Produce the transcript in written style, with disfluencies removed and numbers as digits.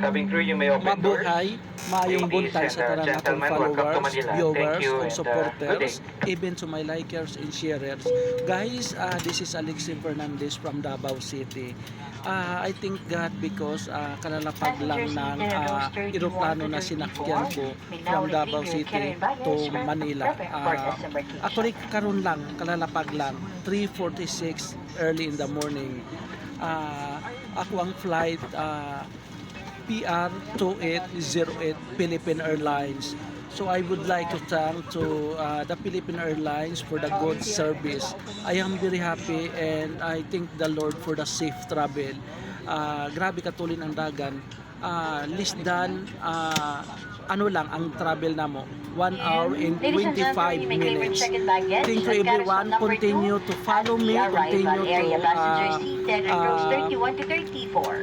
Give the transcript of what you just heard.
Cabin crew, you may open doors. Mabuhay, maayong buntag sa tanan atong followers, viewers, you, and and, supporters, good even to my likers and sharers. Guys, this is Alexis Fernandez from Davao City. I thank God because kalalapag lang ng eroplano na sinakyan ko from Davao City to Manila. Actually, karon lang, kalalapag lang, 3:46 early in the morning. Ako ang flight PR2808 Philippine Airlines. So I would like to thank to the Philippine Airlines for the good service. I am very happy and I thank the Lord for the safe travel. Grabe katulin ang dagan. Less than ano lang ang travel namo, 1 hour and 25 minutes. Thank you everyone. Continue to follow me. Continue to